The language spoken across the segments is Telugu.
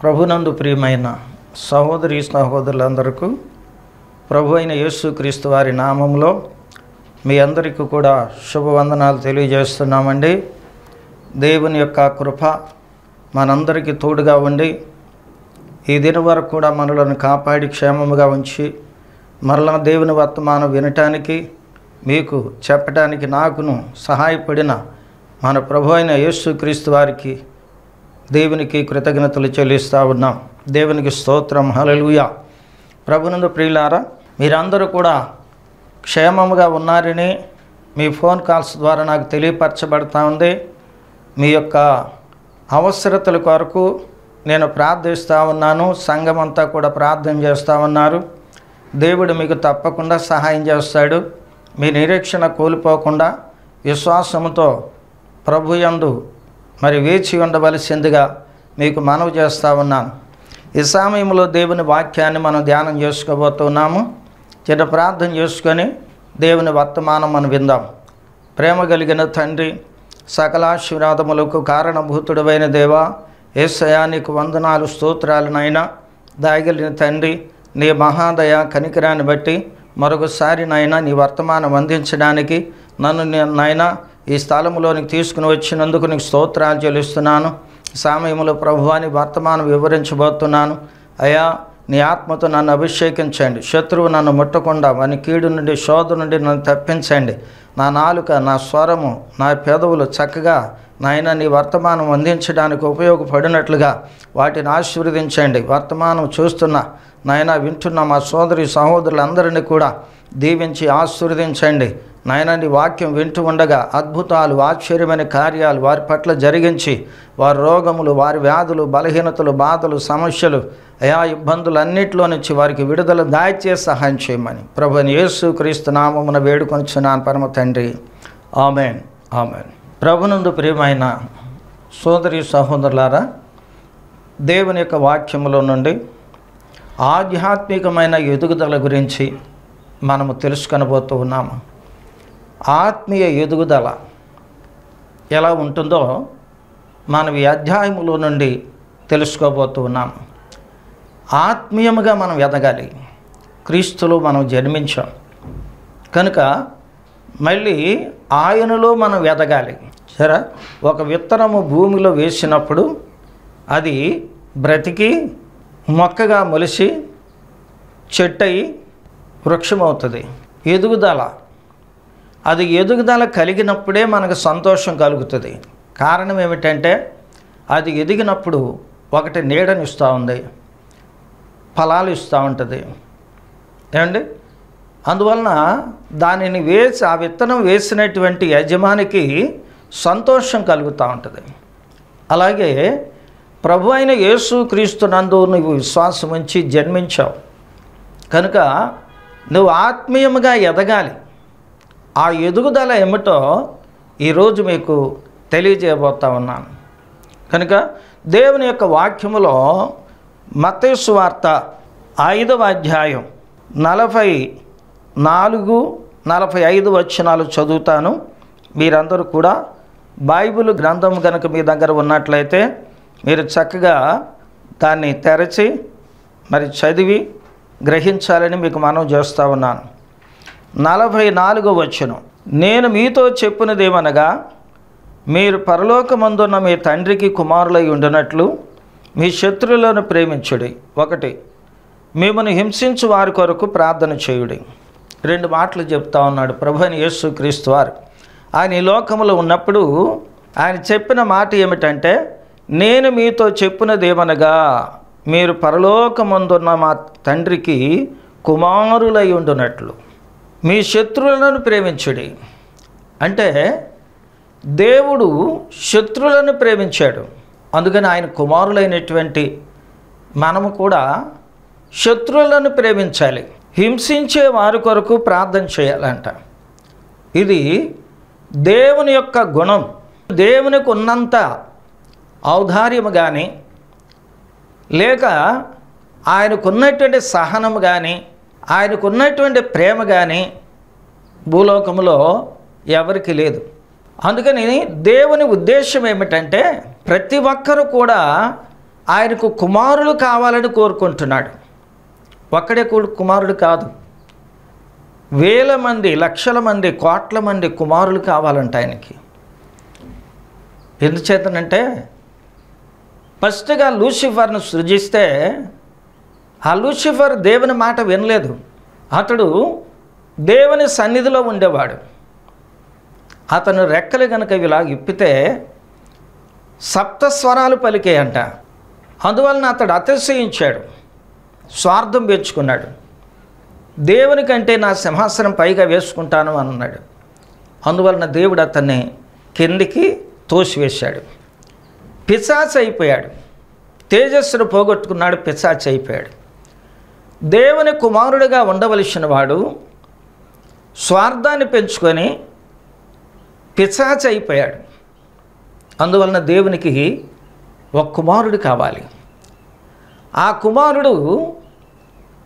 ప్రభునందు ప్రియమైన సహోదరి సహోదరులందరికీ ప్రభు అయిన యేసుక్రీస్తు వారి నామంలో మీ అందరికీ కూడా శుభవందనాలు తెలియజేస్తున్నామండి. దేవుని యొక్క కృప మనందరికీ తోడుగా ఉండి ఈ దినం వరకు కూడా మనలను కాపాడి క్షేమముగా ఉంచి మరలా దేవుని వర్తమానం వినటానికి మీకు చెప్పడానికి నాకును సహాయపడిన మన ప్రభు అయిన యేసుక్రీస్తు వారికి దేవునికి కృతజ్ఞతలు చెల్లిస్తూ ఉన్నాం. దేవునికి స్తోత్రం, హల్లెలూయా. ప్రభునందు ప్రియులారా, మీరందరూ కూడా క్షేమముగా ఉన్నారని మీ ఫోన్ కాల్స్ ద్వారా నాకు తెలియపరచబడతా ఉంది. మీ యొక్క అవసరతల కొరకు నేను ప్రార్థిస్తూ ఉన్నాను. సంఘం అంతా కూడా ప్రార్థన చేస్తూ ఉన్నారు. దేవుడు మీకు తప్పకుండా సహాయం చేస్తాడు. మీ నిరీక్షణ కోల్పోకుండా విశ్వాసముతో ప్రభు యందు మరి వేచి ఉండవలసిందిగా మీకు మనవి చేస్తూ ఉన్నాను. ఈ సమయంలో దేవుని వాక్యాన్ని మనం ధ్యానం చేసుకోబోతున్నాము. చిన్న ప్రార్థన చేసుకొని దేవుని వర్తమానం మనం విందాం. ప్రేమ కలిగిన తండ్రి, సకలాశీర్వాదములకు కారణభూతుడైన దేవా, యేసయ్యా నీకు వందనాలు స్తోత్రాలు నాయనా. దయగలిగిన తండ్రి, నీ మహాదయ కనికరాన్ని బట్టి మరొకసారి నాయనా నీ వర్తమానం అందించడానికి నన్ను నాయనా ఈ స్థలంలోనికి తీసుకుని వచ్చినందుకు నీకు స్తోత్రాలు చెల్లిస్తున్నాను. సమయంలో ప్రభువాని వర్తమానం వివరించబోతున్నాను. అయ్యా, నీ ఆత్మతో నన్ను అభిషేకించండి. శత్రువు నన్ను ముట్టకుండా వాని కీడు నుండి శోధ నుండి నన్ను తప్పించండి. నా నాలుక, నా స్వరము, నా పెదవులు చక్కగా నాయన నీ వర్తమానం అందించడానికి ఉపయోగపడినట్లుగా వాటిని ఆశీర్వదించండి. వర్తమానం చూస్తున్న నాయన వింటున్న మా సోదరి సహోదరులందరినీ కూడా దీవించి ఆశీర్వదించండి. నాయన నీ వాక్యం వింటూ ఉండగా అద్భుతాలు, ఆశ్చర్యమైన కార్యాలు వారి పట్ల జరిగించి వారి రోగములు, వారి వ్యాధులు, బలహీనతలు, బాధలు, సమస్యలు, అయా ఇబ్బందులన్నింటిలో నుంచి వారికి విడుదల దయచేసి సహాయం చేయమని ప్రభువైన యేసుక్రీస్తు నామమున వేడుకొనుచున్నాను పరమ తండ్రి. ఆమేన్, ఆమేన్. ప్రభునందు ప్రియమైన సోదరి సహోదరులారా, దేవుని యొక్క వాక్యములో నుండి ఆధ్యాత్మికమైన ఎదుగుదల గురించి మనము తెలుసుకొనబోతూ ఉన్నాము. ఆత్మీయ ఎదుగుదల ఎలా ఉంటుందో మనం ఈ అధ్యాయములో నుండి తెలుసుకోబోతూ ఉన్నాము. ఆత్మీయముగా మనం ఎదగాలి. క్రీస్తులో మనం జన్మించాం కనుక మళ్ళీ ఆయనలో మనం ఎదగాలి. సరే, ఒక విత్తనము భూమిలో వేసినప్పుడు అది బ్రతికి మొక్కగా మొలిసి చెట్టయి వృక్షమవుతుంది. ఎదుగుదల, అది ఎదుగుదల కలిగినప్పుడే మనకు సంతోషం కలుగుతుంది. కారణం ఏమిటంటే అది ఎదిగినప్పుడు ఒకటి నీడనిస్తూ ఉంది, ఫలాలు ఇస్తూ ఉంటుంది ఏమండి. అందువలన దానిని వేసి ఆ విత్తనం వేసినటువంటి యజమానికి సంతోషం కలుగుతూ ఉంటుంది. అలాగే ప్రభు అయిన యేసుక్రీస్తు నందు నువ్వు విశ్వాసం ఉంచి జన్మించావు కనుక నువ్వు ఆత్మీయంగా ఎదగాలి. ఆ ఎదుగుదల ఏమిటో ఈరోజు మీకు తెలియజేయబోతా ఉన్నాను. కనుక దేవుని యొక్క వాక్యములో మత్తయి సువార్త 5వ అధ్యాయం 44, 45 వచనాలు చదువుతాను. మీరందరూ కూడా బైబిల్ గ్రంథం కనుక మీ దగ్గర ఉన్నట్లయితే మీరు చక్కగా దాన్ని తెరచి మరి చదివి గ్రహించాలని మీకు మనవి చేస్తూ ఉన్నాను. 44వ వచనం, నేను మీతో చెప్పినదేమనగా మీరు పరలోకమందున్న మీ తండ్రికి కుమారులై ఉండినట్లు మీ శత్రువులను ప్రేమించుడి. 1, మిమ్మల్ని హింసించు వారి కొరకు ప్రార్థన చేయుడి. 2 మాటలు చెప్తా ఉన్నాడు ప్రభువైన యేసుక్రీస్తు వారు. ఆయన ఈ లోకములో ఉన్నప్పుడు ఆయన చెప్పిన మాట ఏమిటంటే, నేను మీతో చెప్పినదేమనగా మీరు పరలోకమందున్న మా తండ్రికి కుమారులై ఉండునట్లు మీ శత్రువులను ప్రేమించుడి. అంటే దేవుడు శత్రువులను ప్రేమించాడు. అందుకని ఆయన కుమారులైనటువంటి మనము కూడా శత్రువులను ప్రేమించాలి. హింసించే వారి కొరకు ప్రార్థన చేయాలంట. ఇది దేవుని యొక్క గుణం. దేవునికి ఉన్నంత ఔదార్యము కానీ లేక ఆయనకున్నటువంటి సహనము కానీ ఆయనకు ఉన్నటువంటి ప్రేమ కానీ భూలోకంలో ఎవరికి లేదు. అందుకని దేవుని ఉద్దేశం ఏమిటంటే ప్రతి ఒక్కరూ కూడా ఆయనకు కుమారులు కావాలని కోరుకుంటున్నాడు. ఒక్కడే కుమారుడు కాదు, వేల మంది, లక్షల మంది, కోట్ల మంది కుమారులు కావాలంట ఆయనకి. ఎందుచేతనంటే ఫస్ట్గా లూసిఫర్ను సృజిస్తే ఆ లూసిఫర్ దేవుని మాట వినలేదు. అతడు దేవుని సన్నిధిలో ఉండేవాడు. అతను రెక్కలు కనుక ఇలా ఇప్పితే సప్తస్వరాలు పలికేయంట. అందువలన అతడు అతిశయించాడు, స్వార్థం పెంచుకున్నాడు. దేవుని కంటే నా సింహాసనం పైగా వేసుకుంటాను అన్నాడు. అందువలన దేవుడు అతన్ని కిందికి తోసివేశాడు. పిశాచి అయిపోయాడు, తేజస్సును పోగొట్టుకున్నాడు, పిశాచి అయిపోయాడు. దేవుని కుమారుడిగా ఉండవలసిన వాడు స్వార్థాన్ని పెంచుకొని పిశాచి అయిపోయాడు. అందువలన దేవునికి ఒక కుమారుడు కావాలి. ఆ కుమారుడు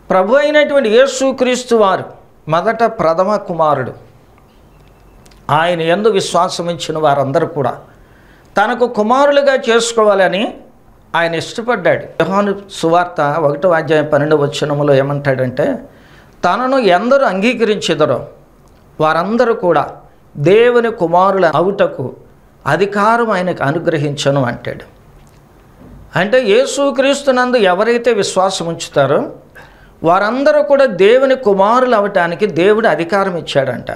ప్రభు అయినటువంటి యేసుక్రీస్తు వారు మొదట ప్రథమ కుమారుడు. ఆయన యందు విశ్వాసం ఉంచిన వారందరూ కూడా తనకు కుమారులుగా చేసుకోవాలని ఆయన ఇష్టపడ్డాడు. యోహాను సువార్త 1వ అధ్యాయం 12వ వచనములో ఏమంటాడంటే, తనను ఎందరూ అంగీకరించెదరో వారందరూ కూడా దేవుని కుమారుల అవుటకు అధికారం ఆయనకు అనుగ్రహించను అంటాడు. అంటే యేసుక్రీస్తునందు ఎవరైతే విశ్వాసం ఉంచుతారో వారందరూ కూడా దేవుని కుమారులు అవటానికి దేవుడు అధికారం ఇచ్చాడంట.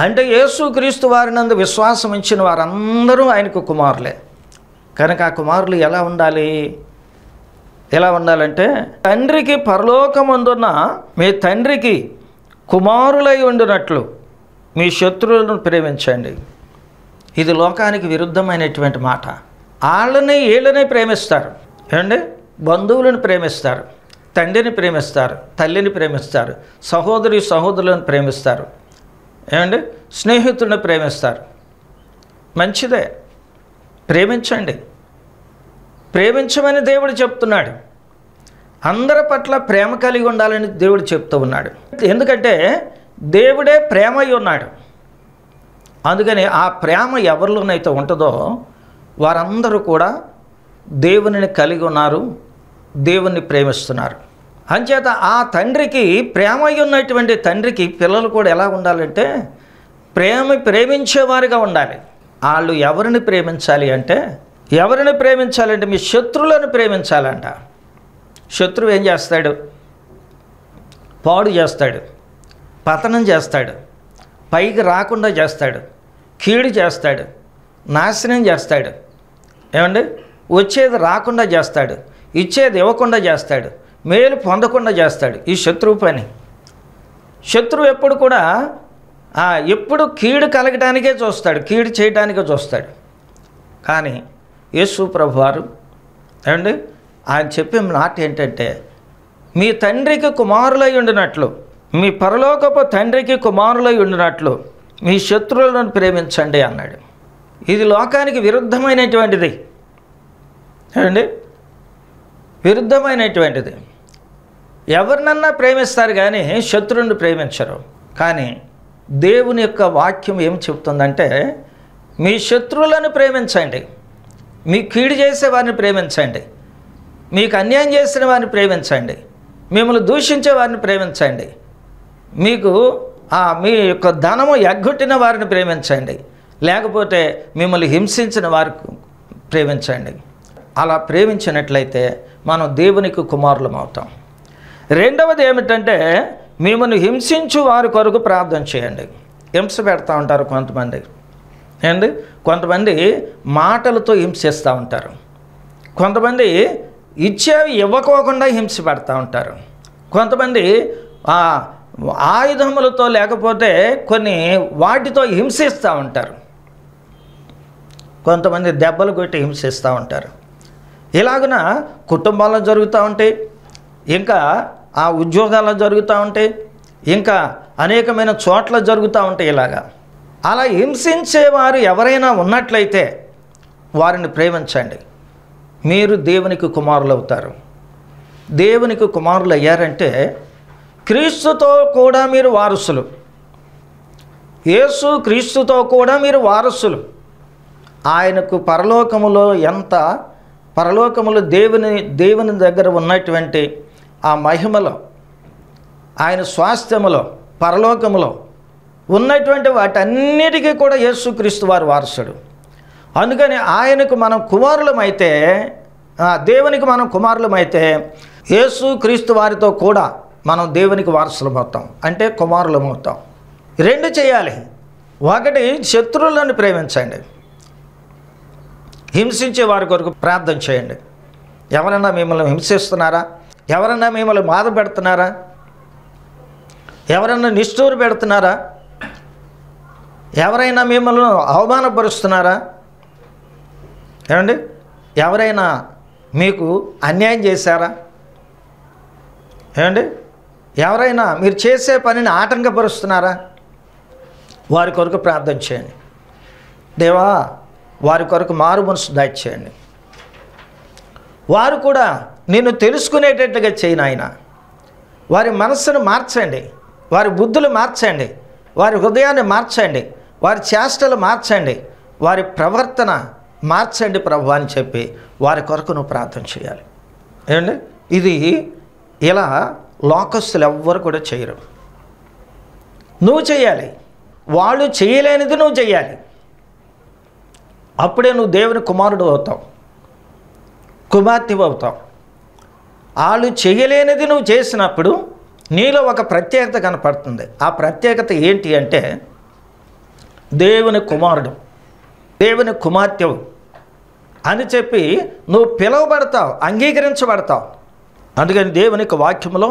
అంటే యేసుక్రీస్తు వారినందు విశ్వాసం ఉంచిన వారందరూ ఆయనకు కుమారులే. కనుక ఆ కుమారులు ఎలా ఉండాలి? ఎలా ఉండాలంటే, తండ్రికి పరలోకమందున్న మీ తండ్రికి కుమారులై ఉండునట్లు మీ శత్రువులను ప్రేమించండి. ఇది లోకానికి విరుద్ధమైనటువంటి మాట. వీళ్ళని ప్రేమిస్తారు ఏమండి, బంధువులను ప్రేమిస్తారు, తండ్రిని ప్రేమిస్తారు, తల్లిని ప్రేమిస్తారు, సహోదరులను ప్రేమిస్తారు, ఏమండి, స్నేహితులను ప్రేమిస్తారు. మంచిదే, ప్రేమించండి, ప్రేమించమని దేవుడు చెప్తున్నాడు. అందరి పట్ల ప్రేమ కలిగి ఉండాలని దేవుడు చెప్తూ ఉన్నాడు. ఎందుకంటే దేవుడే ప్రేమ అయి ఉన్నాడు. అందుకని ఆ ప్రేమ ఎవరిలోనైతే ఉంటుందో వారందరూ కూడా దేవునిని కలిగి ఉన్నారు, దేవుణ్ణి ప్రేమిస్తున్నారు. అంచేత ఆ తండ్రికి, ప్రేమ అయి ఉన్నటువంటి తండ్రికి పిల్లలు కూడా ఎలా ఉండాలంటే ప్రేమించేవారుగా ఉండాలి. వాళ్ళు ఎవరిని ప్రేమించాలి అంటే, మీ శత్రువులను ప్రేమించాలంట. శత్రువు ఏం చేస్తాడు? పాడు చేస్తాడు, పతనం చేస్తాడు, పైకి రాకుండా చేస్తాడు, కీడు చేస్తాడు, నాశనం చేస్తాడు, ఏమండి, వచ్చేది రాకుండా చేస్తాడు, ఇచ్చేది ఇవ్వకుండా చేస్తాడు, మేలు పొందకుండా చేస్తాడు. ఈ శత్రువు పని. శత్రువు ఎప్పుడు కూడా ఎప్పుడు కీడు కలగడానికే చూస్తాడు, కీడు చేయడానికే చూస్తాడు. కానీ యేసు ప్రభువారు ఏమండి ఆయన చెప్పే మాట ఏంటంటే, మీ తండ్రికి కుమారులై ఉండినట్లు, మీ పరలోకపు తండ్రికి కుమారులై ఉండినట్లు మీ శత్రువులను ప్రేమించండి అన్నాడు. ఇది లోకానికి విరుద్ధమైనటువంటిది ఏమండి, విరుద్ధమైనటువంటిది. ఎవరినన్నా ప్రేమిస్తారు కానీ శత్రువుని ప్రేమించరు. కానీ దేవుని యొక్క వాక్యం ఏం చెప్తుందంటే, మీ శత్రువులను ప్రేమించండి, మీ కీడు చేసే వారిని ప్రేమించండి, మీకు అన్యాయం చేసిన వారిని ప్రేమించండి, మిమ్మల్ని దూషించే వారిని ప్రేమించండి, మీకు మీ యొక్క ధనము ఎగ్గొట్టిన వారిని ప్రేమించండి, లేకపోతే మిమ్మల్ని హింసించిన వారికి ప్రేమించండి. అలా ప్రేమించినట్లయితే మనం దేవునికి కుమారులం అవుతాం. రెండవది ఏమిటంటే, మిమ్మల్ని హింసించు వారి కొరకు ప్రార్థన చేయండి. హింస పెడతా ఉంటారు కొంతమంది ఏంటి, కొంతమంది మాటలతో హింసిస్తూ ఉంటారు, కొంతమంది ఇచ్చేవి ఇవ్వకోకుండా హింస పెడతా ఉంటారు, కొంతమంది ఆయుధములతో లేకపోతే కొన్ని వాటితో హింసిస్తూ ఉంటారు, కొంతమంది దెబ్బలు కొట్టి హింసిస్తూ ఉంటారు. ఇలాగున కుటుంబాల్లో జరుగుతూ ఉంటాయి, ఇంకా ఆ ఉద్యోగాల్లో జరుగుతూ ఉంటాయి, ఇంకా అనేకమైన చోట్ల జరుగుతూ ఉంటాయి. ఇలాగా అలా హింసించేవారు ఎవరైనా ఉన్నట్లయితే వారిని ప్రేమించండి. మీరు దేవునికి కుమారులు అవుతారు. దేవునికి కుమారులు అయ్యారంటే క్రీస్తుతో కూడా మీరు వారసులు. యేసు క్రీస్తుతో కూడా మీరు వారసులు. ఆయనకు పరలోకములో దేవుని దగ్గర ఉన్నటువంటి ఆ మహిమలో, ఆయన స్వాస్థ్యములో, పరలోకములో ఉన్నటువంటి వాటన్నిటికీ కూడా యేసుక్రీస్తు వారు వారసుడు. అందుకని ఆయనకు మనం కుమారులమైతే, దేవునికి మనం కుమారులమైతే, యేసుక్రీస్తు వారితో కూడా మనం దేవునికి వారసులమవుతాం, అంటే కుమారులమవుతాం. రెండు చేయాలి. ఒకటి, శత్రువులను ప్రేమించండి, హింసించే వారి కొరకు ప్రార్థన చేయండి. ఎవరైనా మిమ్మల్ని హింసిస్తున్నారా? ఎవరైనా మిమ్మల్ని బాధ పెడుతున్నారా? ఎవరైనా నిష్ఠూరు పెడుతున్నారా? ఎవరైనా మిమ్మల్ని అవమానపరుస్తున్నారా? ఏమండి, ఎవరైనా మీకు అన్యాయం చేశారా? ఏమండి, ఎవరైనా మీరు చేసే పనిని ఆటంకపరుస్తున్నారా? వారి కొరకు ప్రార్థన చేయండి. దేవా, వారి కొరకు మారు మనసు దయచేయండి. వారు కూడా నిన్ను తెలుసుకునేటట్టుగా చేయను ఆయన. వారి మనస్సును మార్చండి, వారి బుద్ధులు మార్చండి, వారి హృదయాన్ని మార్చండి, వారి చేష్టలు మార్చండి, వారి ప్రవర్తన మార్చండి ప్రభు అని చెప్పి వారి కొరకు నువ్వు ప్రార్థన చేయాలి. ఏమండి, ఇది ఇలా లోకస్తులు ఎవ్వరు కూడా చేయరు. నువ్వు చేయాలి. వాళ్ళు చేయలేనిది నువ్వు చేయాలి. అప్పుడే నువ్వు దేవుని కుమారుడు అవుతావు, కుమార్తె అవుతావు. వాళ్ళు చేయలేనిది నువ్వు చేసినప్పుడు నీలో ఒక ప్రత్యేకత కనపడుతుంది. ఆ ప్రత్యేకత ఏంటి అంటే, దేవుని కుమారుడు, దేవుని కుమార్తెవు అని చెప్పి నువ్వు పిలువబడతావు, అంగీకరించబడతావు. అందుకని దేవునికి వాక్యంలో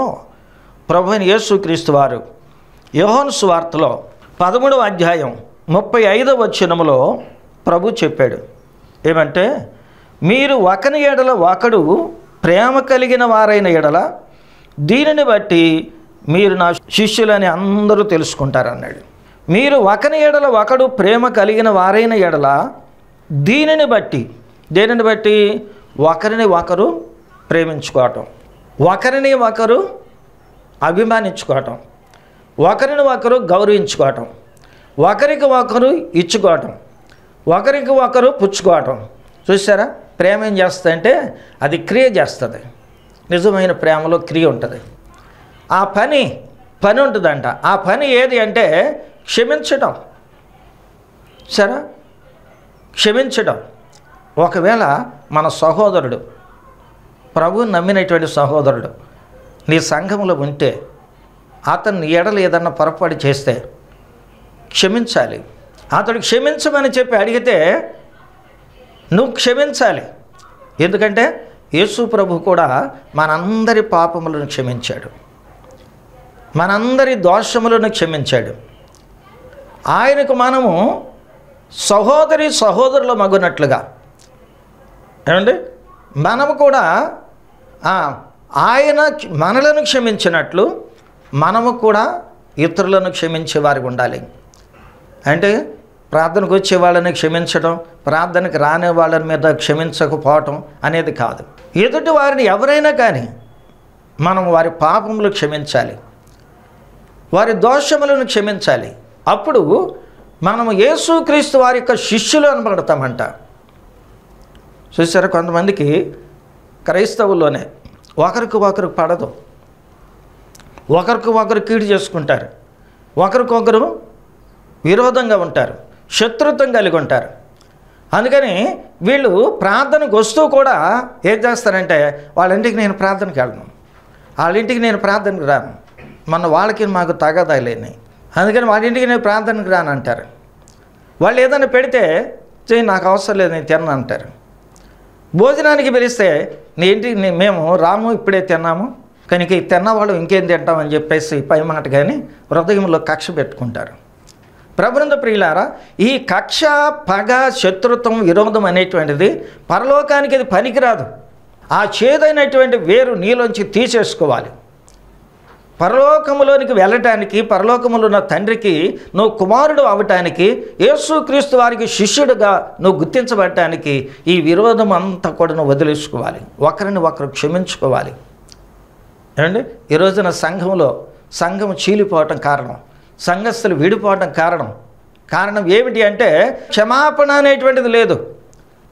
ప్రభువైన యేసుక్రీస్తు వారు యోహాను సువార్తలో 13వ అధ్యాయం 35వ వచనములో ప్రభు చెప్పాడు. ఏమంటే, మీరు ఒకని ఎడల ఒకడు ప్రేమ కలిగిన వారైన ఎడల దీనిని బట్టి మీరు నా శిష్యులని అందరూ తెలుసుకుంటారన్నాడు. మీరు ఒకని ఎడల ఒకడు ప్రేమ కలిగిన వారైన ఎడల దీనిని బట్టి, దేనిని బట్టి? ఒకరిని ఒకరు ప్రేమించుకోవటం, ఒకరిని ఒకరు అభిమానించుకోవటం, ఒకరిని ఒకరు గౌరవించుకోవటం, ఒకరికి ఒకరు ఇచ్చుకోవటం, ఒకరికి ఒకరు పుచ్చుకోవటం. చూసారా? ప్రేమ ఏం చేస్తుందంటే అది క్రియ చేస్తుంది. నిజమైన ప్రేమలో క్రియ ఉంటుంది. ఆ పని ఉంటుందంట. ఆ పని ఏది అంటే క్షమించడం. సరే, క్షమించడం. ఒకవేళ మన సహోదరుడు, ప్రభువుని నమ్మినటువంటి సహోదరుడు నీ సంఘంలో ఉంటే అతన్ని ఎడలు ఏదన్నా పొరపాటు చేస్తే క్షమించాలి. అతడు క్షమించమని చెప్పి అడిగితే నువ్వు క్షమించాలి. ఎందుకంటే యేసు ప్రభు కూడా మనందరి పాపములను క్షమించాడు, మనందరి దోషములను క్షమించాడు. ఆయనకు మనము సహోదరుల మగునట్లుగా, ఏమండి, మనము కూడా ఆయన మనలను క్షమించినట్లు మనము కూడా ఇతరులను క్షమించే వారికి ఉండాలి. అంటే ప్రార్థనకు వచ్చే వాళ్ళని క్షమించడం, ప్రార్థనకు రాని వాళ్ళ మీద క్షమించకపోవటం అనేది కాదు. ఎదుటి వారిని ఎవరైనా కానీ మనం వారి పాపములు క్షమించాలి, వారి దోషములను క్షమించాలి. అప్పుడు మనము యేసుక్రీస్తు వారి యొక్క శిష్యులు అనబడతామంట. చూసారా, కొంతమందికి క్రైస్తవుల్లోనే ఒకరికి పడదు, ఒకరికి కీడు చేసుకుంటారు, ఒకరికొకరు విరోధంగా ఉంటారు, శత్రుత్వం కలిగి ఉంటారు. అందుకని వీళ్ళు ప్రార్థనకు వస్తూ కూడా ఏం చేస్తారంటే, వాళ్ళ ఇంటికి నేను ప్రార్థనకి వెళ్ళను, వాళ్ళ ఇంటికి నేను ప్రార్థనకు రాను, మన వాళ్ళకి మాకు తగాదాలేని, అందుకని వాళ్ళ ఇంటికి నేను ప్రార్థనకు రాను అంటారు. వాళ్ళు ఏదైనా పెడితే నాకు అవసరం లేదు, నేను తిన్నాను అంటారు. భోజనానికి పిలిస్తే నీ ఇంటికి మేము రాము, ఇప్పుడే తిన్నాము, కనుక తిన్నవాళ్ళు ఇంకేం తింటామని చెప్పేసి పై మాట కానీ హృదయంలో కక్ష పెట్టుకుంటారు. ప్రభునందు ప్రియులారా, ఈ కక్ష, పగ, శత్రుత్వం, విరోధం అనేటువంటిది పరలోకానికి అది పనికిరాదు. ఆ చేదైనటువంటి వేరు నీలోంచి తీసేసుకోవాలి. పరలోకములోనికి వెళ్ళటానికి, పరలోకములో ఉన్న తండ్రికి నువ్వు కుమారుడు అవ్వటానికి, యేసుక్రీస్తు వారికి శిష్యుడిగా నువ్వు గుర్తించబడటానికి ఈ విరోధం అంతా కూడా నువ్వు వదిలేసుకోవాలి, ఒకరిని ఒకరు క్షమించుకోవాలి. ఏమండి, ఈ రోజున సంఘంలో సంఘం చీలిపోవటం కారణం, సంఘస్థులు విడిపోవటం కారణం ఏమిటి అంటే క్షమాపణ అనేటువంటిది లేదు,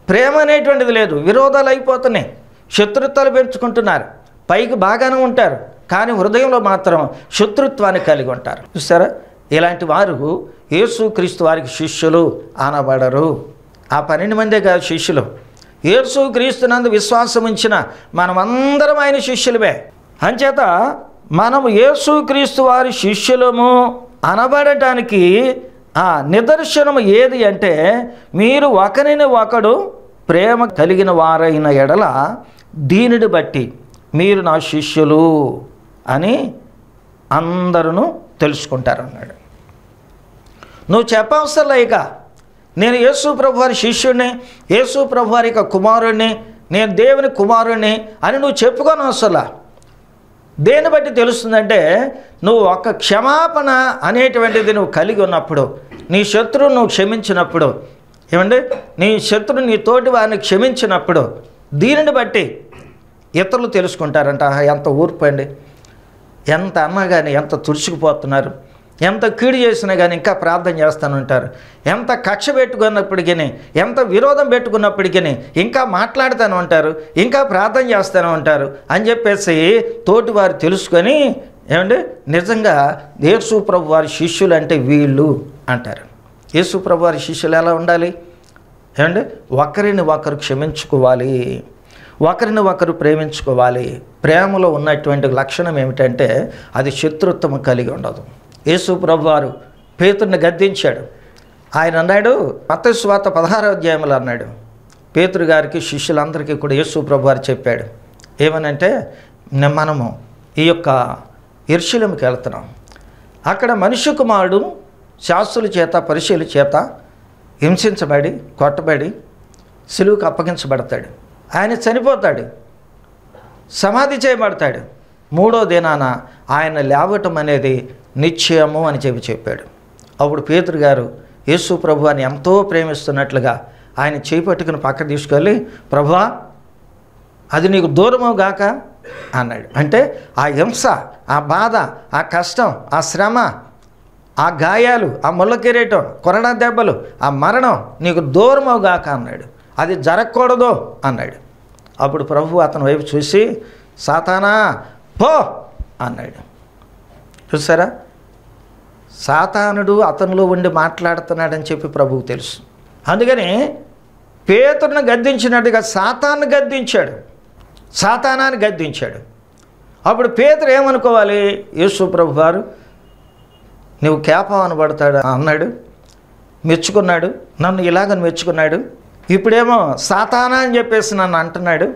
ప్రేమ అనేటువంటిది లేదు. విరోధాలు అయిపోతున్నాయి, శత్రుత్వాలు పెంచుకుంటున్నారు. పైకి బాగానే ఉంటారు కానీ హృదయంలో మాత్రం శత్రుత్వాన్ని కలిగి ఉంటారు. చూస్తారా, ఇలాంటి వారు యేసుక్రీస్తు వారికి శిష్యులు అనబడరు. ఆ 12 మందే కాదు శిష్యులు. యేసుక్రీస్తునందు విశ్వాసం ఉంచిన మనమందరం ఆయన శిష్యులమే. అంచేత మనము యేసుక్రీస్తు వారి శిష్యులము అనబడటానికి నిదర్శనం ఏది అంటే, మీరు ఒకరిని ఒకడు ప్రేమ కలిగిన వారైన ఎడల దీనిని బట్టి మీరు నా శిష్యులు అని అందరూ తెలుసుకుంటారన్నాడు. నువ్వు చెప్పవసరం లేక నేను యేసు ప్రభు వారి శిష్యుడిని, యేసు ప్రభు వారి యొక్క కుమారుడిని, నేను దేవుని కుమారుడిని అని నువ్వు చెప్పుకోని అవసరంలా. దేన్ని బట్టి తెలుస్తుందంటే, నువ్వు ఒక క్షమాపణ అనేటువంటిది నువ్వు కలిగి ఉన్నప్పుడు, నీ శత్రువును నువ్వు క్షమించినప్పుడు, ఏమండి నీ శత్రువు నీ తోటి వారిని క్షమించినప్పుడు, దీనిని బట్టి ఇతరులు తెలుసుకుంటారంట. ఎంత ఊర్పు అండి, ఎంత అన్నా కానీ ఎంత తుడుచుకుపోతున్నారు, ఎంత కీడు చేసినా కానీ ఇంకా ప్రార్థన చేస్తూనే ఉంటారు, ఎంత కక్ష పెట్టుకున్నప్పటికీ, ఎంత విరోధం పెట్టుకున్నప్పటికీ ఇంకా మాట్లాడుతూనే ఉంటారు, ఇంకా ప్రార్థన చేస్తూనే ఉంటారు అని చెప్పేసి తోటి వారు తెలుసుకొని, ఏమండి నిజంగా యేసు ప్రభు వారి శిష్యులు అంటే వీళ్ళు అంటారు. యేసు ప్రభు వారి శిష్యులు ఎలా ఉండాలి ఏమండి? ఒకరిని ఒకరు క్షమించుకోవాలి, ఒకరిని ఒకరు ప్రేమించుకోవాలి. ప్రేమలో ఉన్నటువంటి లక్షణం ఏమిటంటే అది శత్రుత్వం కలిగి ఉండదు. యేసు ప్రభు వారు పేతురుని గద్దించాడు. ఆయన అన్నాడు, మత్తయి సువార్త 16వ అధ్యాయంలో అన్నాడు, పేతురు గారికి శిష్యులందరికీ కూడా యేసు ప్రభు వారు చెప్పాడు ఏమనంటే, మనము ఈ యొక్క యెరూషలేముకి వెళ్తున్నాం, అక్కడ మనుష్య కుమారుడు శాస్త్రుల చేత పరిశీల చేత హింసించబడి కొట్టబడి సిలువకు అప్పగించబడతాడు, ఆయన చనిపోతాడు, సమాధి చేయబడతాడు, 3వ దినాన ఆయన లేవటం అనేది నిశ్చయము అని చెప్పాడు. అప్పుడు పేతురు గారు యేసు ప్రభువాని ఎంతో ప్రేమిస్తున్నట్లుగా ఆయన చేపట్టుకుని పక్క తీసుకెళ్ళి, ప్రభువా అది నీకు దూరము గాక అన్నాడు. అంటే ఆ హింస, ఆ బాధ, ఆ కష్టం, ఆ శ్రమ, ఆ గాయాలు, ఆ ముళ్ళ కిరీటం, కొరడా దెబ్బలు, ఆ మరణం నీకు దూరము గాక అన్నాడు. అది జరగకూడదు అన్నాడు. అప్పుడు ప్రభు అతని వైపు చూసి, సాతానా పో అన్నాడు. చూసారా, సాతానుడు అతనిలో ఉండి మాట్లాడుతున్నాడని చెప్పి ప్రభువుకు తెలుసు. అందుకని పేతురుని గద్దించినట్టుగా సాతాన్ని గద్దించాడు, సాతానాన్ని గద్దించాడు. అప్పుడు పేతురు ఏమనుకోవాలి, యేసు ప్రభు వారు నువ్వు కేపం అనబడతాడు అన్నాడు, మెచ్చుకున్నాడు, నన్ను ఇలాగని మెచ్చుకున్నాడు, ఇప్పుడేమో సాతానా అని చెప్పేసి నన్ను అంటున్నాడు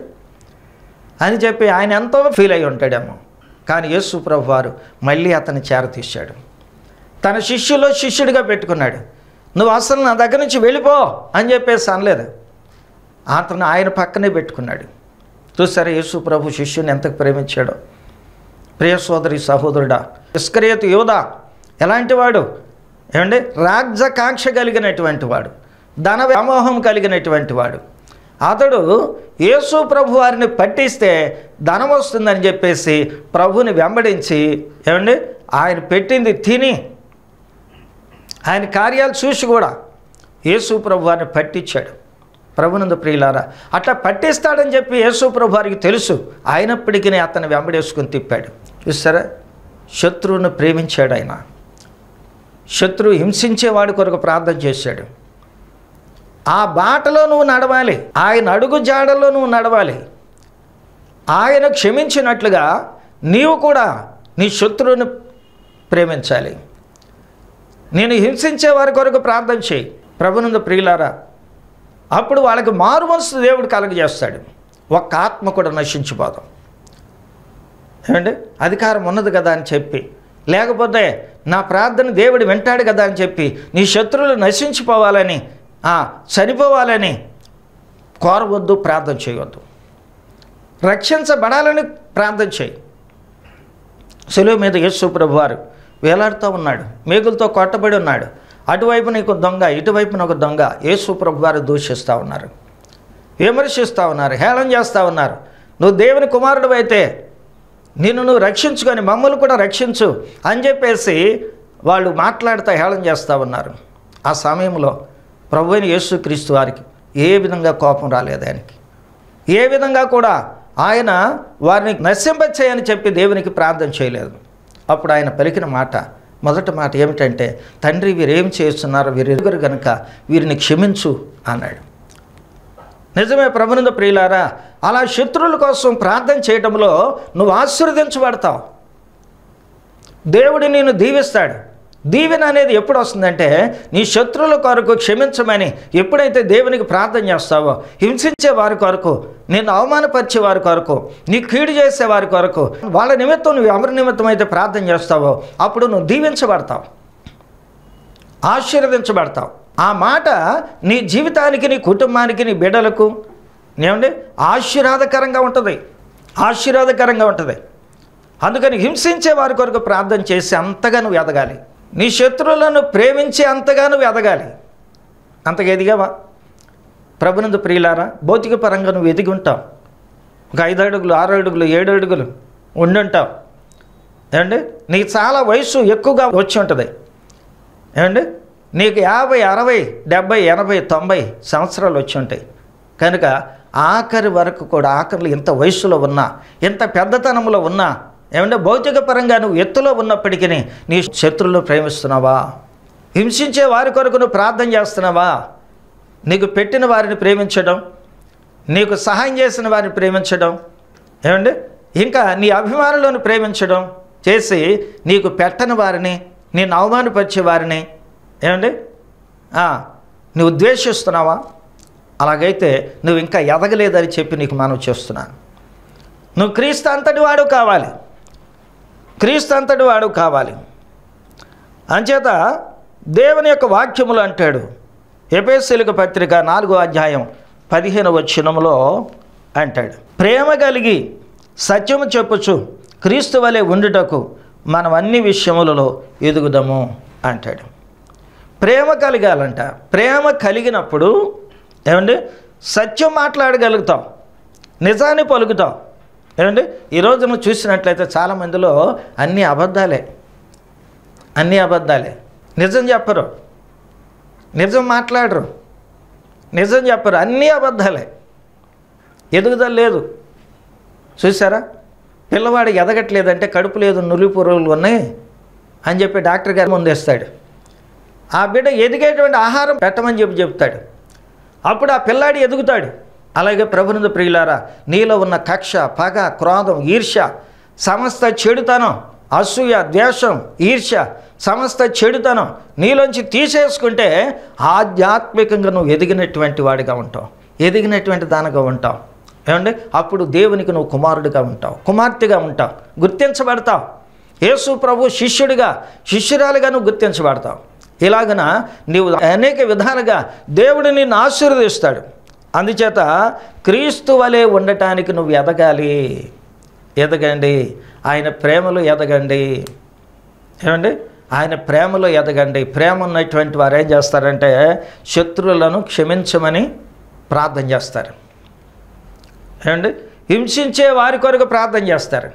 అని చెప్పి ఆయన ఎంతో ఫీల్ అయి ఉంటాడేమో. కానీ యేసు ప్రభు వారు మళ్ళీ అతన్ని చేరతీశాడు, తన శిష్యులో శిష్యుడిగా పెట్టుకున్నాడు. నువ్వు అసలు నా దగ్గర నుంచి వెళ్ళిపో అని చెప్పేసి అనలేదు, అతను ఆయన పక్కనే పెట్టుకున్నాడు. చూసారా యేసు ప్రభు శిష్యుని ఎంత ప్రేమించాడో. ప్రియ సోదరి సహోదరుడా, ఇస్కరియోతు యూదా ఎలాంటి వాడు ఏమండి? రాజ్యకాంక్ష కలిగినటువంటి వాడు, ధన వ్యామోహం కలిగినటువంటి వాడు. అతడు యేసు ప్రభు వారిని పట్టిస్తే ధనం వస్తుందని చెప్పేసి ప్రభుని వెంబడించి ఏమండి ఆయన పెట్టింది తిని ఆయన కార్యాలు చూసి కూడా యేసు ప్రభు వారిని పట్టించాడు. ప్రభునందు ప్రియులారా, అట్లా పట్టిస్తాడని చెప్పి యేసు ప్రభు వారికి తెలుసు, అయినప్పటికీ అతన్ని వెంబడేసుకుని తిప్పాడు. చూస్తారా, శత్రువును ప్రేమించాడు ఆయన. శత్రువు హింసించేవాడి కొరకు ప్రార్థన చేశాడు. ఆ బాటలో నువ్వు నడవాలి, ఆయన అడుగు జాడల్లో నువ్వు నడవాలి. ఆయన క్షమించినట్లుగా నీవు కూడా నీ శత్రువుని ప్రేమించాలి. నేను హింసించే వారి కొరకు ప్రార్థన చేయి. ప్రభునందు ప్రియులారా, అప్పుడు వాళ్ళకి మారు మనసు దేవుడు కలగజేస్తాడు. ఒక్క ఆత్మ కూడా నశించిపోదాం. ఏమండి, అధికారం ఉన్నది కదా అని చెప్పి, లేకపోతే నా ప్రార్థన దేవుడు వింటాడు కదా అని చెప్పి నీ శత్రువులు నశించిపోవాలని చనిపోవాలని కోరవద్దు, ప్రార్థన చేయవద్దు. రక్షించబడాలని ప్రార్థన చేయి. శిలువ మీద యేసు ప్రభు వారు వేలాడుతూ ఉన్నాడు, మేకులతో కొట్టబడి ఉన్నాడు. అటువైపు నీకు దొంగ, ఇటువైపు ఒక దొంగ. యేసు ప్రభు వారు దూషిస్తూ ఉన్నారు, విమర్శిస్తూ ఉన్నారు, హేళన చేస్తూ ఉన్నారు. నువ్వు దేవుని కుమారుడు అయితే నిన్ను నువ్వు రక్షించుకొని మమ్మల్ని కూడా రక్షించు అని చెప్పేసి వాళ్ళు మాట్లాడుతూ హేళన చేస్తూ ఉన్నారు. ఆ సమయంలో ప్రభువైన యేసుక్రీస్తు వారికి ఏ విధంగా కోపం రాలేదు. ఆయనకి ఏ విధంగా కూడా ఆయన వారిని నశింపచేయని చెప్పి దేవునికి ప్రార్థన చేయలేదు. అప్పుడు ఆయన పలికిన మాట, మొదటి మాట ఏమిటంటే, తండ్రి వీరేం చేస్తున్నారు, వీరెరుగురు గనుక వీరిని క్షమించు అన్నాడు. నిజమే ప్రభునందు ప్రియులారా, అలా శత్రువుల కోసం ప్రార్థన చేయడంలో నువ్వు ఆశీర్వదించబడతావు. దేవుడు నిన్ను దీవిస్తాడు. దీవెన అనేది ఎప్పుడు వస్తుందంటే, నీ శత్రువుల కొరకు క్షమించమని ఎప్పుడైతే దేవునికి ప్రార్థన చేస్తావో, హింసించే వారి కొరకు, నిన్ను అవమానపరిచే వారి కొరకు, నీ కీడు చేసే వారి కొరకు, వాళ్ళ నిమిత్తం నువ్వు ఎవరి నిమిత్తం అయితే ప్రార్థన చేస్తావో అప్పుడు నువ్వు దీవించబడతావు, ఆశీర్వదించబడతావు. ఆ మాట నీ జీవితానికి, నీ కుటుంబానికి, నీ బిడ్డలకు ఏమండి ఆశీర్వాదకరంగా ఉంటుంది, ఆశీర్వాదకరంగా ఉంటుంది. అందుకని హింసించే వారి కొరకు ప్రార్థన చేసి అంతగా నువ్వు ఎదగాలి. నీ శత్రువులను ప్రేమించి అంతగా నువ్వు ఎదగాలి. అంతగా ఎదిగావా ప్రభునందు ప్రియులారా? భౌతిక పరంగా నువ్వు ఎదిగి ఉంటావు. ఒక 5 అడుగులు 6 అడుగులు 7 అడుగులు ఉండుంటావు. ఏమండి నీకు చాలా వయసు ఎక్కువగా వచ్చి ఉంటుంది. ఏమండి నీకు 50, 60, 70, 80, 90 సంవత్సరాలు వచ్చి ఉంటాయి. కనుక ఆఖరి వరకు కూడా, ఆఖరిలో ఎంత వయసులో ఉన్నా, ఎంత పెద్దతనంలో ఉన్నా, ఏమంటే భౌతిక పరంగా నువ్వు ఎత్తులో ఉన్నప్పటికీ నీ శత్రువులను ప్రేమిస్తున్నావా? హింసించే వారి కొరకు నువ్వు ప్రార్థన చేస్తున్నావా? నీకు పెట్టిన వారిని ప్రేమించడం, నీకు సహాయం చేసిన వారిని ప్రేమించడం, ఏమండి ఇంకా నీ అభిమానులను ప్రేమించడం చేసి, నీకు పెట్టని వారిని, నేను అవమానపరిచే వారిని ఏమండి నువ్వు ద్వేషిస్తున్నావా? అలాగైతే నువ్వు ఇంకా ఎదగలేదని చెప్పి నీకు మనవి చేస్తున్నాను. నువ్వు క్రీస్తు అంతటి వాడు కావాలి, క్రీస్తు అంతటి వాడు కావాలి. అంచేత దేవుని యొక్క వాక్యములు అంటాడు, ఎఫెసీయులకు పత్రిక 4వ అధ్యాయం 15వ వచనములో అంటాడు, ప్రేమ కలిగి సత్యము చెప్పుచు క్రీస్తు వలె ఉండుటకు మనం అన్ని విషయములలో ఎదుగుదాము అంటాడు. ప్రేమ కలగాలంట. ప్రేమ కలిగినప్పుడు ఏమండి సత్యం మాట్లాడగలుగుతాం, నిజాన్ని పలుకుతాం. ఏమండి ఈరోజు నువ్వు చూసినట్లయితే చాలామందిలో అన్నీ అబద్ధాలే, అన్నీ అబద్ధాలే. నిజం చెప్పరు, నిజం మాట్లాడరు, నిజం చెప్పరు, అన్నీ అబద్ధాలే. ఎదుగుదల లేదు. చూసారా, పిల్లవాడు ఎదగట్లేదంటే కడుపు లేదు, నులిపి పురుగులు ఉన్నాయి అని చెప్పి డాక్టర్ గారు ముందేస్తాడు. ఆ బిడ్డ ఎదిగేటువంటి ఆహారం పెట్టమని చెప్తాడు. అప్పుడు ఆ పిల్లాడి ఎదుగుతాడు. అలాగే ప్రభునందు ప్రియులారా, నీలో ఉన్న కక్ష, పగ, క్రోధం, ఈర్ష్య, సమస్త చెడుతనం, అసూయ, ద్వేషం, ఈర్ష్య, సమస్త చెడుతనం నీలోంచి తీసేసుకుంటే ఆధ్యాత్మికంగా నువ్వు ఎదిగినటువంటి వాడిగా ఉంటావు, ఎదిగినటువంటి దానిగా ఉంటావు. ఏమండి అప్పుడు దేవునికి నువ్వు కుమారుడిగా ఉంటావు, కుమార్తెగా ఉంటావు, గుర్తించబడతావు. యేసు ప్రభు శిష్యుడిగా, శిష్యురాలుగా నువ్వు గుర్తించబడతావు. ఇలాగన నీవు అనేక విధాలుగా దేవుడు నిన్ను ఆశీర్వదిస్తాడు. అందుచేత క్రీస్తు వలె ఉండటానికి నువ్వు ఎదగాలి. ఎదగండి, ఆయన ప్రేమలో ఎదగండి. ఏమండి ఆయన ప్రేమలో ఎదగండి. ప్రేమ ఉన్నటువంటి వారు ఏం చేస్తారంటే శత్రువులను క్షమించమని ప్రార్థన చేస్తారు. ఏమండి హింసించే వారి కొరకు ప్రార్థన చేస్తారు,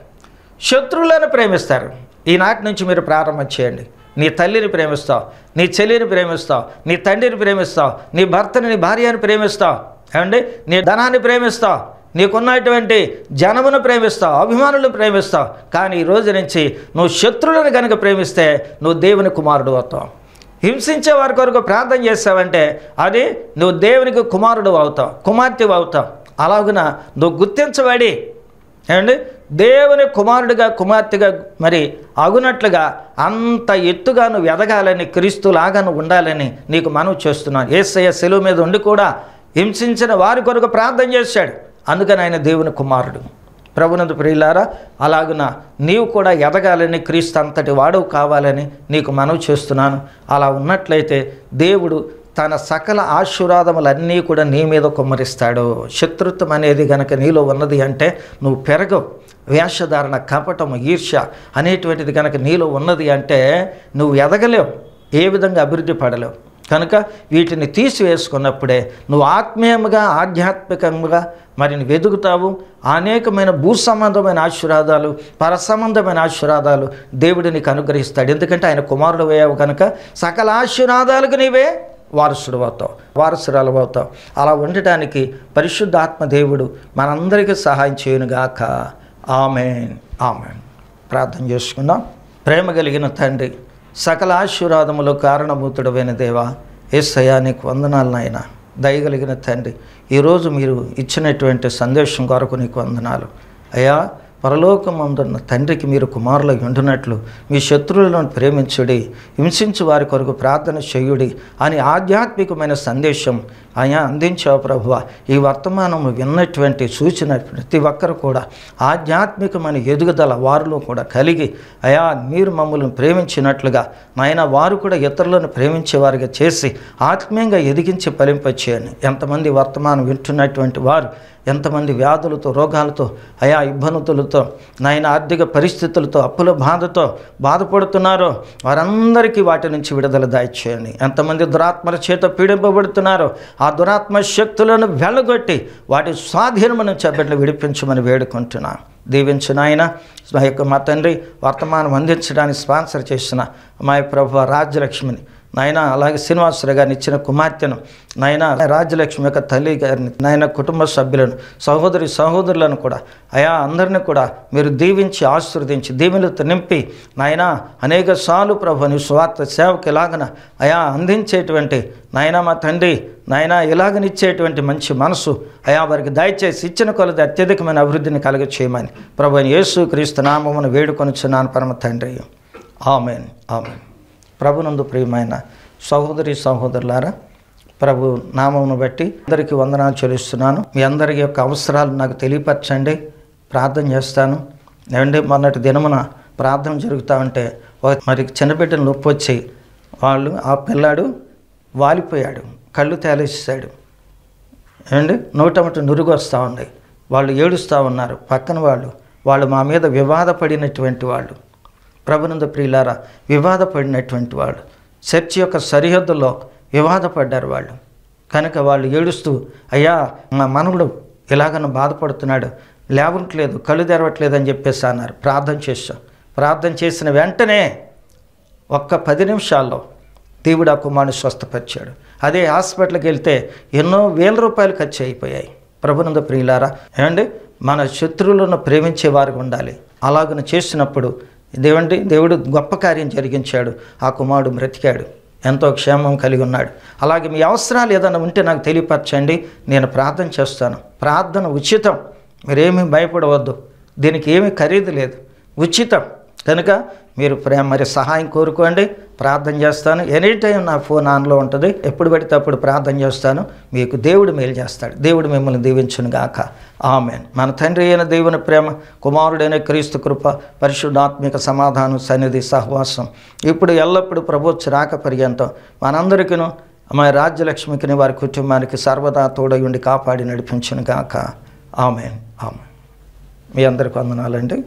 శత్రువులను ప్రేమిస్తారు. ఈనాటి నుంచి మీరు ప్రారంభం చేయండి. నీ తల్లిని ప్రేమిస్తావు, నీ చెల్లిని ప్రేమిస్తావు, నీ తండ్రిని ప్రేమిస్తావు, నీ భర్తని, నీ భార్యని ప్రేమిస్తావు. ఏమండి నీ ధనాన్ని ప్రేమిస్తావు, నీకున్నటువంటి జనమును ప్రేమిస్తావు, అభిమానులను ప్రేమిస్తావు. కానీ ఈ రోజు నుంచి నువ్వు శత్రువులను కనుక ప్రేమిస్తే నువ్వు దేవుని కుమారుడు అవుతావు. హింసించే వారి కొరకు ప్రార్థన చేస్తావంటే అది నువ్వు దేవునికి కుమారుడు అవుతావు, కుమార్తె అవుతావు. అలాగున నువ్వు గుర్తించబడి ఏమండి దేవుని కుమారుడిగా, కుమార్తెగా మరి అగునట్లుగా అంత ఎత్తుగా నువ్వు ఎదగాలని, క్రీస్తులాగా నువ్వు ఉండాలని నీకు మనవి చేస్తున్నాను. యేసయ్య సెలువు మీద ఉండి కూడా హింసించిన వారి కొరకు ప్రార్థన చేశాడు. అందుకని ఆయన దేవుని కుమారుడు. ప్రభునందు ప్రియులారా, అలాగున నీవు కూడా ఎదగాలని, క్రీస్తు అంతటి వాడు కావాలని నీకు మనవి చేస్తున్నాను. అలా ఉన్నట్లయితే దేవుడు తన సకల ఆశీర్వాదములన్నీ కూడా నీ మీద కుమ్మరిస్తాడు. శత్రుత్వం అనేది గనక నీలో ఉన్నది అంటే నువ్వు పెరగవు. వేషధారణ, కపటము, ఈర్ష్య అనేటువంటిది కనుక నీలో ఉన్నది అంటే నువ్వు ఎదగలేవు, ఏ విధంగా అభివృద్ధి పడలేవు. కనుక వీటిని తీసివేసుకున్నప్పుడే నువ్వు ఆత్మీయంగా ఆధ్యాత్మికంగా మరి నువ్వు ఎదుగుతావు. అనేకమైన భూ సంబంధమైన ఆశీర్వాదాలు, పరసంబంధమైన ఆశీర్వాదాలు దేవుడు నీకు అనుగ్రహిస్తాడు. ఎందుకంటే ఆయన కుమారుడు అయ్యావు కనుక సకల ఆశీర్వాదాలకు నీవే వారసుడు అవుతావు, వారసురాలు అవుతావు. అలా ఉండటానికి పరిశుద్ధాత్మ దేవుడు మనందరికీ సహాయం చేయనుగాక. ఆమేన్, ఆమేన్. ప్రార్థన చేసుకుందాం. ప్రేమ కలిగిన తండ్రి, సకల ఆశీర్వాదములో కారణభూతుడమైన దేవా, యేసయ్యా నీకు వందనాలు నాయనా. దయగలిగిన తండ్రి, ఈరోజు మీరు ఇచ్చినటువంటి సందేశం కొరకు నీకు వందనాలు అయ్యా. పరలోకమందున్న తండ్రికి మీరు కుమారులై ఉండునట్లు మీ శత్రువులను ప్రేమించుడి, హింసించు వారి కొరకు ప్రార్థన చేయుడి అని ఆధ్యాత్మికమైన సందేశం అయా అందించావు ప్రభువా. ఈ వర్తమానము విన్నటువంటి సూచన ప్రతి ఒక్కరు కూడా ఆధ్యాత్మికమైన ఎదుగుదల వారిలో కూడా కలిగి అయా మీరు మమ్మల్ని ప్రేమించినట్లుగా నాయన వారు కూడా ఇతరులను ప్రేమించేవారిగా చేసి ఆత్మీయంగా ఎదిగించి ఫలింపచేయని. ఎంతమంది వర్తమానం వింటున్నటువంటి వారు ఎంతమంది వ్యాధులతో, రోగాలతో, అయా ఇబ్బందులతో, నాయన ఆర్థిక పరిస్థితులతో, అప్పుల బాధతో బాధపడుతున్నారో వారందరికీ వాటి నుంచి విడుదల దయచేయండి. ఎంతమంది దురాత్మల చేత పీడింపబడుతున్నారో ఆ దురాత్మ శక్తులను వెళ్ళగొట్టి వాటి స్వాధీనమును బిడ్డలు విడిపించమని వేడుకుంటున్నాను. దీవించు నాయన. మా తండ్రి వర్తమానం అందించడానికి స్పాన్సర్ చేసిన మా ప్రభు రాజ్యలక్ష్మిని నాయన, అలాగే శ్రీనివాసరావు గారిని ఇచ్చిన కుమార్తెను నాయన, రాజ్యలక్ష్మి యొక్క తల్లి గారిని నాయన, కుటుంబ సభ్యులను, సహోదరులను కూడా అయా అందరినీ కూడా మీరు దీవించి ఆశీర్వదించి దీవెనలతో నింపి నాయన అనేక సార్లు ప్రభు నీ స్వార్థ సేవకు ఇలాగన అయా అందించేటువంటి నాయన మా తండ్రి నాయన ఇలాగనిచ్చేటువంటి మంచి మనసు అయా వారికి దయచేసి ఇచ్చిన కొలది అత్యధికమైన అభివృద్ధిని కలుగ చేయమని ప్రభు యేసు క్రీస్తు నామమును వేడుకొనుచున్నాను పరమ తండ్రి. ఆమేన్, ఆమేన్. ప్రభునందు ప్రియమైన సహోదరి సహోదరులారా, ప్రభు నామమును బట్టి అందరికీ వందనాలు చెల్లిస్తున్నాను. మీ అందరి యొక్క అవసరాలు నాకు తెలియపరచండి, ప్రార్థన చేస్తాను. ఏమంటే మొన్నటి దినమున ప్రార్థన జరుగుతూ ఉంటే మరి చిన్నబిడ్డను నొప్పి వచ్చి ఆ పిల్లాడు వాలిపోయాడు, కళ్ళు తేలేసాడు. ఏమండి నోటమట నురుగు వస్తూ ఉన్నాయి. వాళ్ళు ఏడుస్తూ ఉన్నారు. పక్కన వాళ్ళు మా మీద వివాదపడినటువంటి వాళ్ళు, ప్రభునందు ప్రియులారా, వివాదపడినటువంటి వాళ్ళు, చర్చ్ యొక్క సరిహద్దుల్లో వివాదపడ్డారు వాళ్ళు. కనుక వాళ్ళు ఏడుస్తూ అయ్యా మా మనవుడు ఇలాగన బాధపడుతున్నాడు, లేవట్లేదు, కళ్ళు తెరవట్లేదు అని చెప్పేసి అన్నారు. ప్రార్థన చేసిన వెంటనే ఒక్క 10 నిమిషాల్లో దేవుడు ఆ కుమారుని స్వస్థపరిచాడు. అదే హాస్పిటల్కి వెళ్తే ఎన్నో వేల రూపాయలు ఖర్చు అయిపోయాయి. ప్రభునందు ప్రియులారా, ఏమండి మన శత్రువులను ప్రేమించే వారికి ఉండాలి. అలాగను చేసినప్పుడు దేవుడు గొప్ప కార్యం జరిగించాడు. ఆ కుమారుడు బ్రతికాడు, ఎంతో క్షేమం కలిగి ఉన్నాడు. అలాగే మీ అవసరాలు ఏదైనా ఉంటే నాకు తెలియపరచండి, నేను ప్రార్థన చేస్తాను. ప్రార్థన ఉచితం, మీరేమీ భయపడవద్దు. దీనికి ఏమీ ఖరీదు లేదు, ఉచితం. కనుక మీరు మరి సహాయం కోరుకోండి, ప్రార్థన చేస్తాను. ఎనీ టైం నా ఫోన్ ఆన్లో ఉంటుంది, ఎప్పుడు పడితే అప్పుడు ప్రార్థన చేస్తాను. మీకు దేవుడు మేలు చేస్తాడు. దేవుడు మిమ్మల్ని దీవించును గాక. ఆమేన్. మన తండ్రి అయిన దేవుని ప్రేమ, కుమారుడైన క్రీస్తు కృప, పరిశుద్ధాత్మిక సమాధానం, సన్నిధి, సహవాసం ఇప్పుడు ఎల్లప్పుడూ ప్రభువు రాక పర్యంతం మనందరికీను మా రాజ్యలక్ష్మికి వారి కుటుంబానికి సర్వదా తోడై ఉండి కాపాడి నడిపించును గాక. ఆమేన్, ఆమేన్. మీ అందరికీ వందనాలండి.